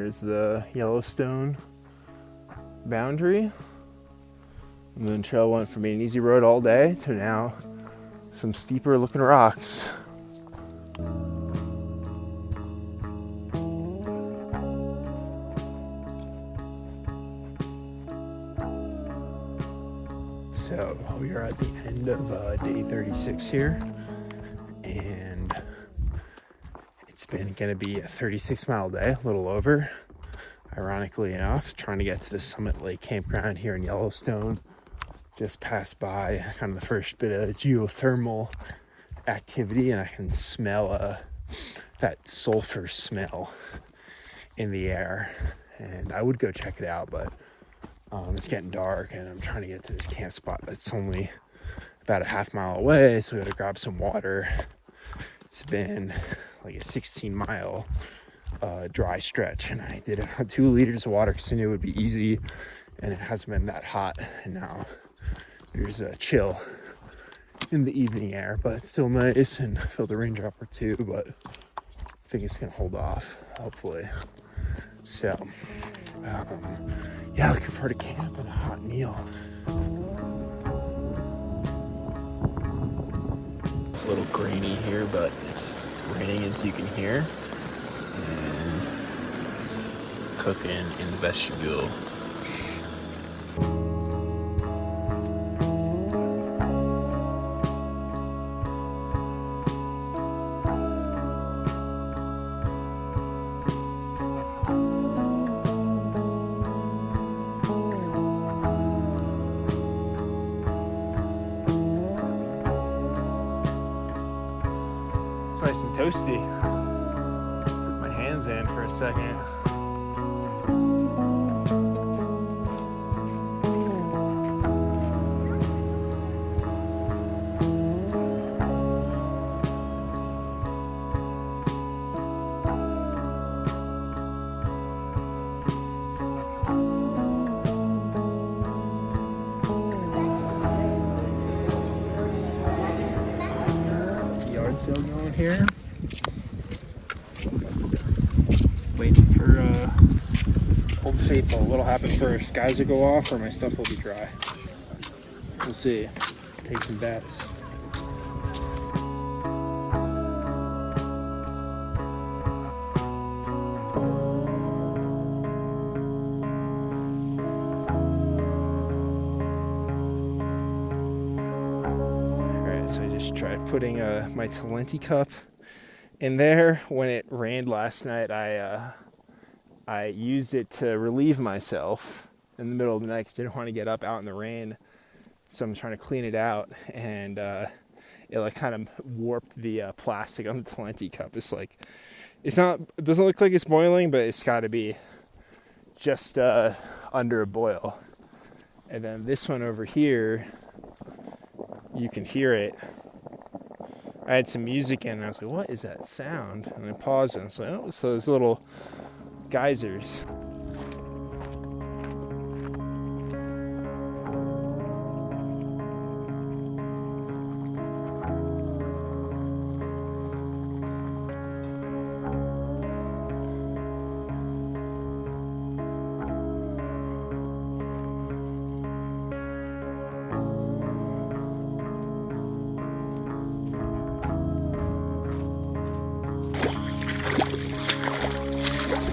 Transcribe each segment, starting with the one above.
Here's the Yellowstone boundary. And then trail went from being an easy road all day to now some steeper looking rocks. So we are at the end of day 36 here, and it's been gonna be a 36-mile day, a little over, ironically enough. Trying to get to the Summit Lake campground here in Yellowstone. Just passed by kind of the first bit of geothermal activity, and I can smell that sulfur smell in the air, and I would go check it out, but it's getting dark and I'm trying to get to this camp spot that's only about a half-mile away, so we gotta grab some water. It's been like a 16-mile dry stretch, and I did it on 2 liters of water because I knew it would be easy, and it hasn't been that hot. And now there's a chill in the evening air, but it's still nice, and I filled a raindrop or two, but I think it's gonna hold off, hopefully. So yeah, looking forward to camp and a hot meal. A little grainy here, but it's raining as you can hear, and cooking in the vestibule. It's nice and toasty. Stick my hands in for a second. Yard sale going here. Waiting for Old Faithful. What'll happen first? Guys will go off, or my stuff will be dry. We'll see. Take some bets. So I just tried putting my Talenti cup in there. When it rained last night, I used it to relieve myself in the middle of the night because I didn't want to get up out in the rain. So I'm trying to clean it out, and it like kind of warped the plastic on the Talenti cup. It's like, it doesn't look like it's boiling, but it's got to be just under a boil. And then this one over here, you can hear it. I had some music in, and I was like, what is that sound? And I paused, and I was like, oh, it's those little geysers.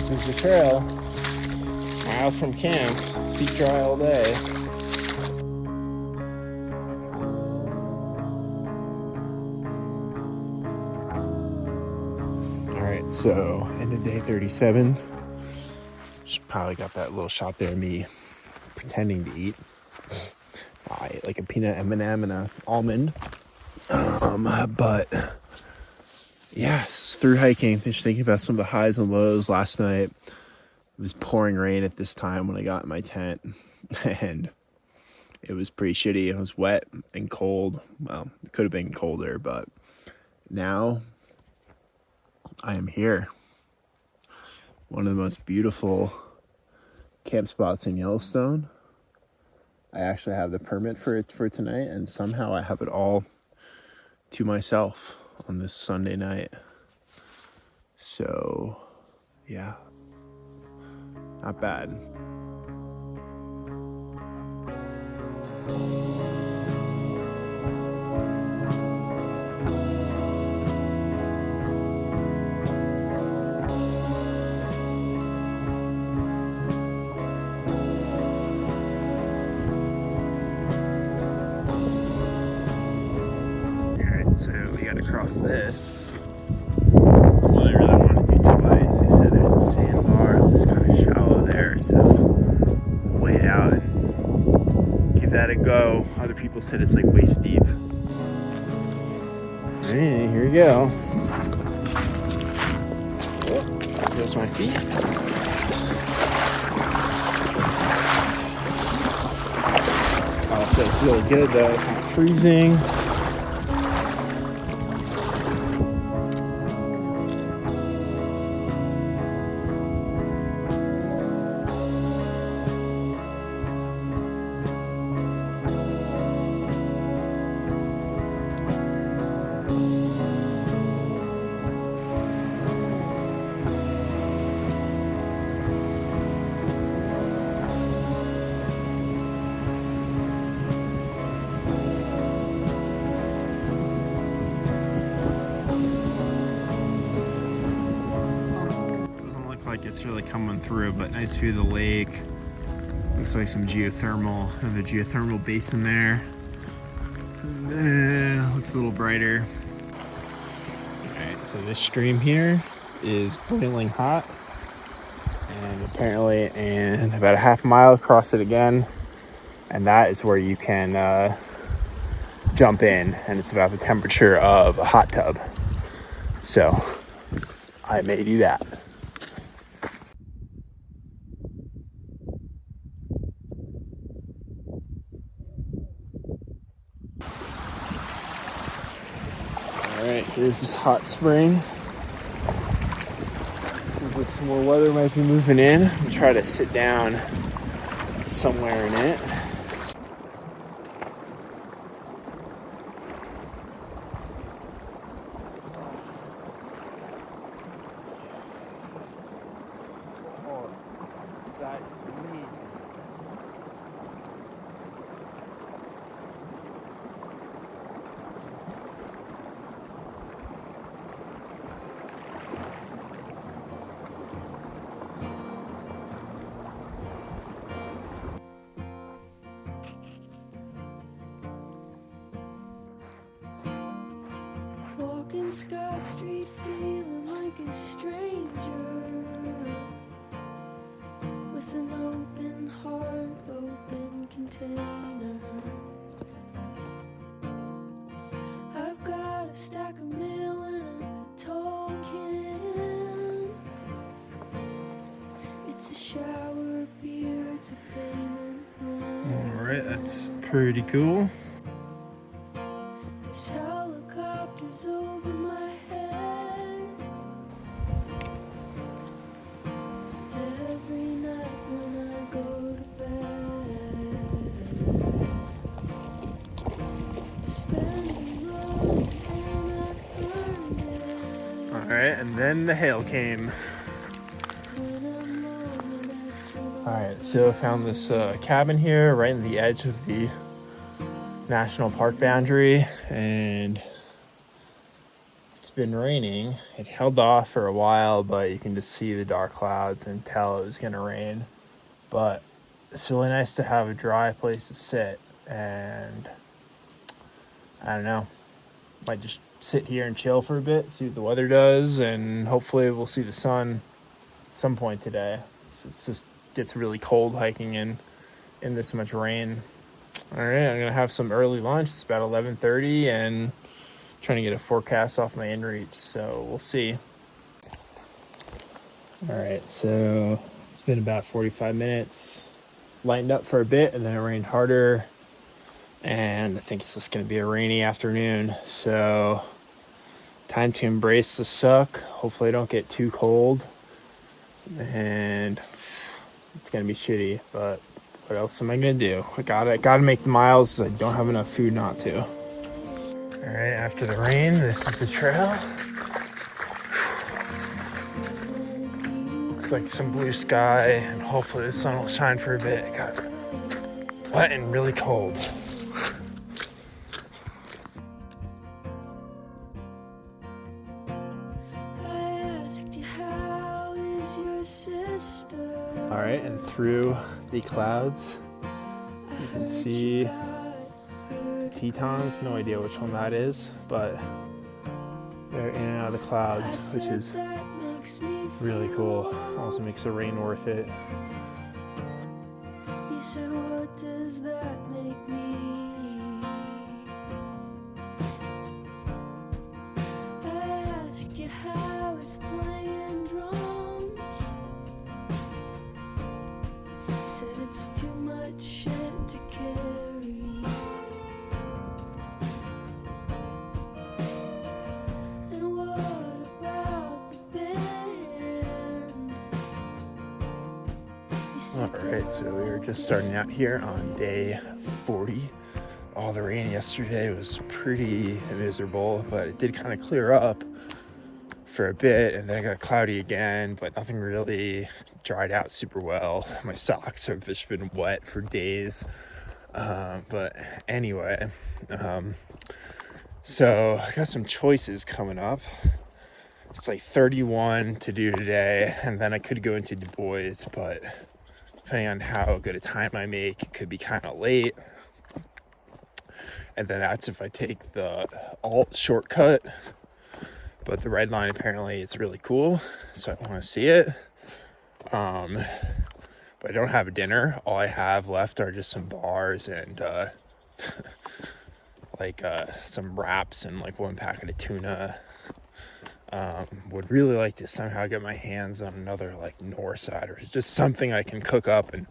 This is the trail, mile from camp, feet dry all day. All right, so end of day 37. Just probably got that little shot there of me pretending to eat. I ate like a peanut M&M and an almond. But yes, through hiking, just thinking about some of the highs and lows last night. It was pouring rain at this time when I got in my tent, and it was pretty shitty. It was wet and cold. Well, it could have been colder, but now I am here. One of the most beautiful camp spots in Yellowstone. I actually have the permit for tonight, and somehow I have it all to myself on this Sunday night. So, yeah. Not bad. So we got to cross this. Well, I really want to do twice. They said there's a sandbar. It looks kind of shallow there, so we'll wait out and give that a go. Other people said it's like waist deep. Alright, here we go. Oh, there's my feet. Oh, it feels really good though. It's not freezing. Like it's really coming through, but nice view of the lake. Looks like some geothermal, another geothermal basin there. Looks a little brighter. Alright, so this stream here is boiling hot, and apparently in about a half mile across it again, and that is where you can jump in, and it's about the temperature of a hot tub. So I may do that. Alright, here's this hot spring. Seems like some more weather might be moving in. I'll try to sit down somewhere in it. Oh, that is amazing. Walking Scott Street feeling like a stranger, with an open heart, open container. I've got a stack of mail and a tall can. It's a shower beer, it's a payment plan. Alright, that's pretty cool. There's helicopters over my head. Every night when I go to bed. Spending money and I earned it. Alright, and then the hail came. When I'm lonely, that's when Alright, so I found this cabin here right in the edge of the national park boundary, and it's been raining. It held off for a while, but you can just see the dark clouds and tell it was gonna rain. But it's really nice to have a dry place to sit, and I don't know, might just sit here and chill for a bit, see what the weather does, and hopefully we'll see the sun at some point today. It's just gets really cold hiking in this much rain. All right, I'm gonna have some early lunch. It's about 11:30, and trying to get a forecast off my inReach, so we'll see. All right, so it's been about 45 minutes. Lightened up for a bit, and then it rained harder, and I think it's just gonna be a rainy afternoon. So time to embrace the suck. Hopefully I don't get too cold, and it's gonna be shitty, but what else am I gonna do? I gotta make the miles. I don't have enough food not to. All right, after the rain, this is the trail. looks like some blue sky, and hopefully the sun will shine for a bit. It got wet and really cold. All right, and through the clouds, you can see Tetons. No idea which one that is, but they're in and out of the clouds, which is really cool. Also makes the rain worth it. You said, what does that make me? I asked you how it's playing drums. You said it's too much shit to carry. And what about the band? You said Alright, so we were just starting out here on day 40. All the rain yesterday was pretty miserable, but it did kind of clear up for a bit, and then it got cloudy again, but nothing really dried out super well. My socks have just been wet for days. But anyway, so I got some choices coming up. It's like 31 to do today, and then I could go into Dubois, but depending on how good a time I make, it could be kind of late. And then that's if I take the alt shortcut. But the red line, apparently it's really cool, so I want to see it. But I don't have a dinner. All I have left are just some bars and some wraps and like one packet of tuna. Would really like to somehow get my hands on another like north side, or just something I can cook up and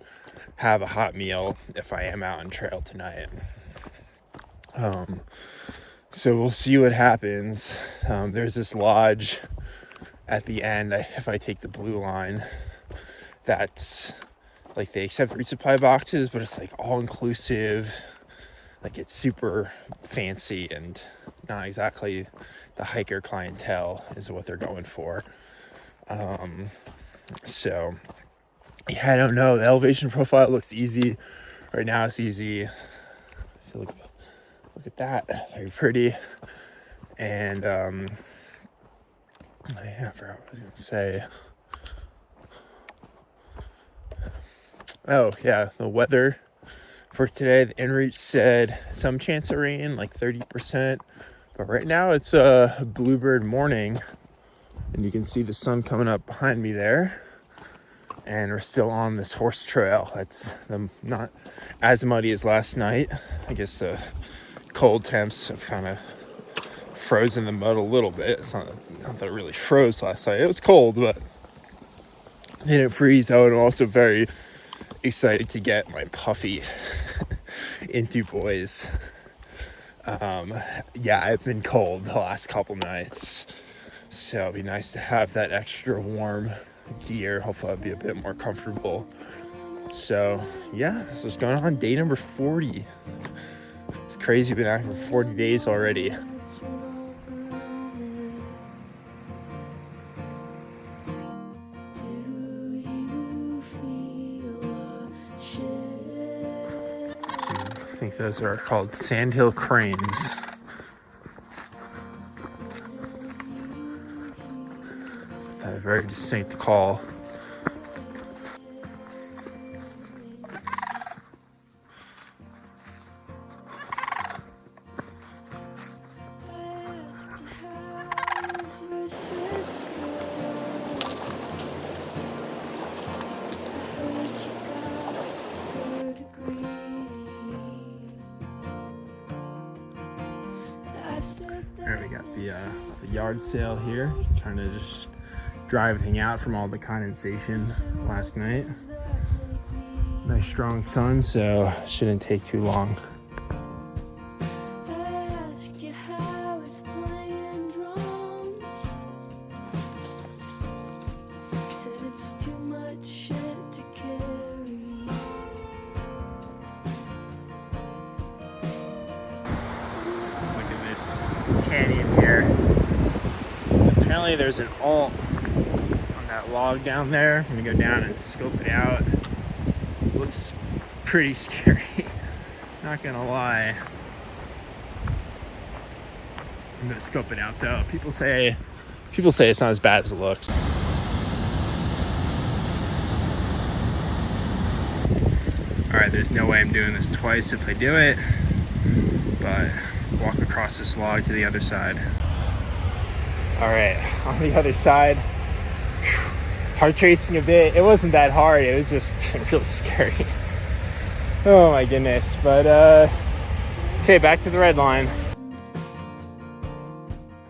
have a hot meal if I am out on trail tonight. So we'll see what happens. There's this lodge at the end, if I take the blue line, that's like they accept resupply boxes, but it's like all inclusive. Like it's super fancy and not exactly the hiker clientele is what they're going for. So yeah, I don't know. The elevation profile looks easy. Right now it's easy. Look at that. Very pretty. And yeah, I forgot what I was gonna say. Oh yeah, the weather for today, the inReach said some chance of rain, like 30%. But right now it's a bluebird morning, and you can see the sun coming up behind me there. And we're still on this horse trail. It's not as muddy as last night. I guess the cold temps have kind of frozen the mud a little bit. It's not that it really froze last night. It was cold, but it didn't freeze. I was also very excited to get my puffy in Dubois. Yeah, I've been cold the last couple nights, so it'd be nice to have that extra warm gear. Hopefully I'll be a bit more comfortable. So yeah, this is going on day number 40. It's crazy, been out for 40 days already. I think those are called sandhill cranes. That a very distinct call. There we got the yard sale here, trying to just dry everything out from all the condensation last night. Nice strong sun, so shouldn't take too long. Canyon here. Apparently there's an alt on that that log down there. I'm gonna go down and scope it out. Looks pretty scary, not gonna lie. I'm gonna scope it out though. People say it's not as bad as it looks. All right, there's no way I'm doing this twice if I do it, but walk across this log to the other side. All right, on the other side, heart's racing a bit. It wasn't that hard, it was just really scary. Oh my goodness, but okay, back to the red line.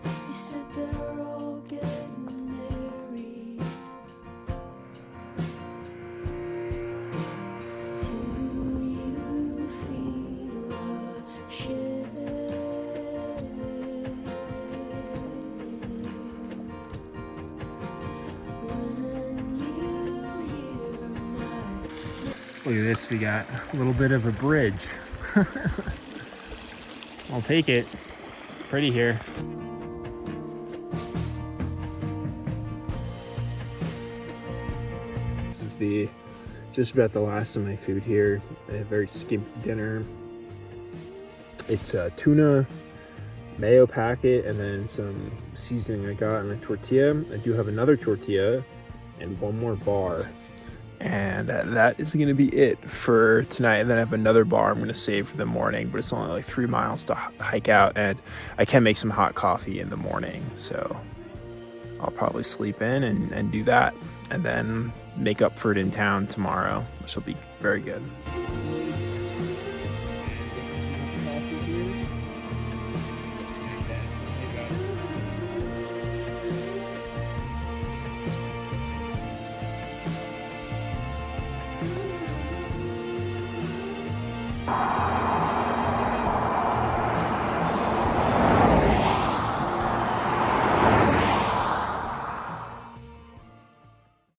You said they're all getting married. Do you feel ashamed when you hear my Look at this, we got a little bit of a bridge. I'll take it. Pretty here. This is just about the last of my food here. A very skimpy dinner. It's a tuna, mayo packet, and then some seasoning I got in a tortilla. I do have another tortilla and one more bar. And that is going to be it for tonight. And then I have another bar I'm going to save for the morning, but it's only like 3 miles to hike out, and I can make some hot coffee in the morning. So I'll probably sleep in and do that, and then make up for it in town tomorrow, which will be very good.